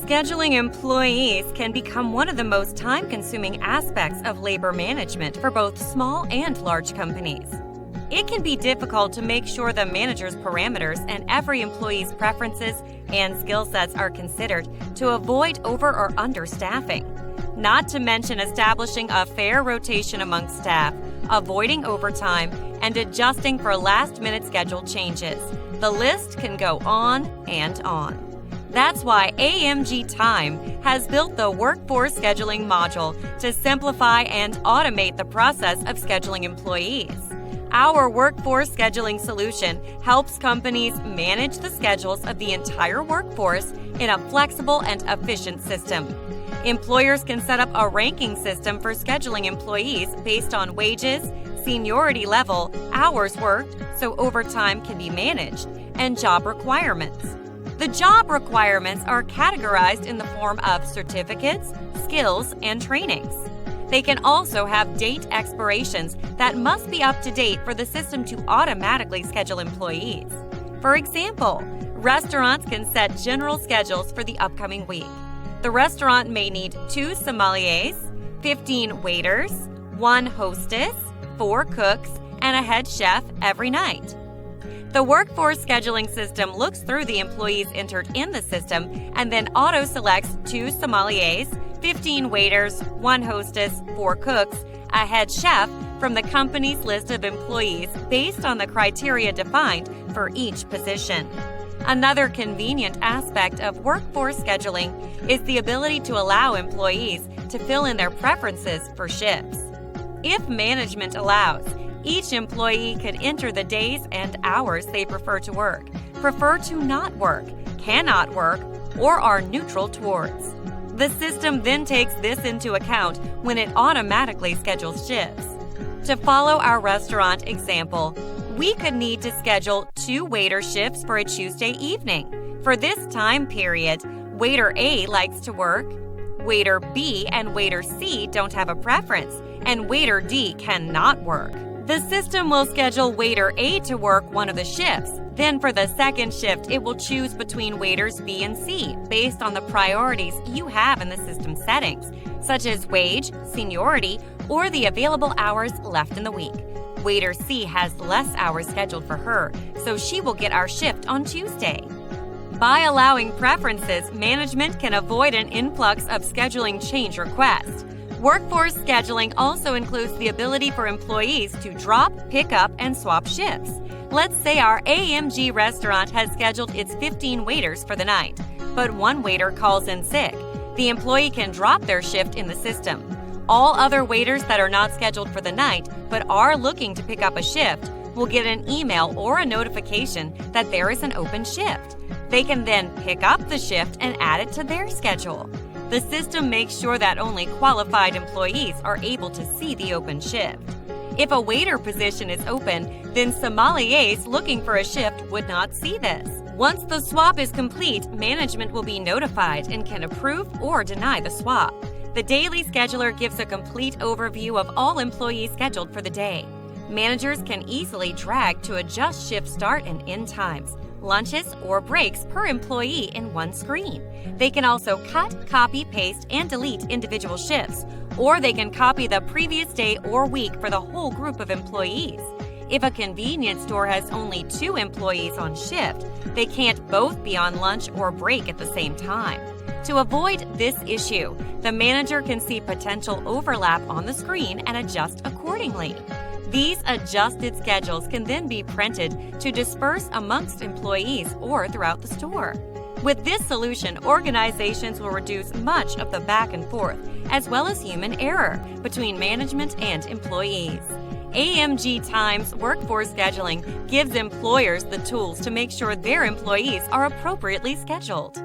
Scheduling employees can become one of the most time-consuming aspects of labor management for both small and large companies. It can be difficult to make sure the manager's parameters and every employee's preferences and skill sets are considered to avoid over- or understaffing. Not to mention establishing a fair rotation among staff, avoiding overtime, and adjusting for last-minute schedule changes. The list can go on and on. That's why AMG Time has built the Workforce Scheduling module to simplify and automate the process of scheduling employees. Our workforce scheduling solution helps companies manage the schedules of the entire workforce in a flexible and efficient system. Employers can set up a ranking system for scheduling employees based on wages, seniority level, hours worked, so overtime can be managed, and job requirements. The job requirements are categorized in the form of certificates, skills, and trainings. They can also have date expirations that must be up to date for the system to automatically schedule employees. For example, restaurants can set general schedules for the upcoming week. The restaurant may need 2 sommeliers, 15 waiters, 1 hostess, 4 cooks, and a head chef every night. The workforce scheduling system looks through the employees entered in the system and then auto-selects 2 sommeliers, 15 waiters, 1 hostess, 4 cooks, a head chef from the company's list of employees based on the criteria defined for each position. Another convenient aspect of workforce scheduling is the ability to allow employees to fill in their preferences for shifts. If management allows, each employee can enter the days and hours they prefer to work, prefer to not work, cannot work, or are neutral towards. The system then takes this into account when it automatically schedules shifts. To follow our restaurant example, we could need to schedule 2 waiter shifts for a Tuesday evening. For this time period, waiter A likes to work, waiter B and waiter C don't have a preference, and waiter D cannot work. The system will schedule waiter A to work one of the shifts. Then for the second shift, it will choose between waiters B and C based on the priorities you have in the system settings, such as wage, seniority, or the available hours left in the week. Waiter C has less hours scheduled for her, so she will get our shift on Tuesday. By allowing preferences, management can avoid an influx of scheduling change requests. Workforce scheduling also includes the ability for employees to drop, pick up, and swap shifts. Let's say our AMG restaurant has scheduled its 15 waiters for the night, but 1 waiter calls in sick. The employee can drop their shift in the system. All other waiters that are not scheduled for the night but are looking to pick up a shift will get an email or a notification that there is an open shift. They can then pick up the shift and add it to their schedule. The system makes sure that only qualified employees are able to see the open shift. If a waiter position is open, then sommeliers looking for a shift would not see this. Once the swap is complete, management will be notified and can approve or deny the swap. The daily scheduler gives a complete overview of all employees scheduled for the day. Managers can easily drag to adjust shift start and end times, lunches, or breaks per employee in one screen. They can also cut, copy, paste, and delete individual shifts, or they can copy the previous day or week for the whole group of employees. If a convenience store has only 2 employees on shift, they can't both be on lunch or break at the same time. To avoid this issue, the manager can see potential overlap on the screen and adjust accordingly. These adjusted schedules can then be printed to disperse amongst employees or throughout the store. With this solution, organizations will reduce much of the back and forth, as well as human error between management and employees. AMG Time's workforce scheduling gives employers the tools to make sure their employees are appropriately scheduled.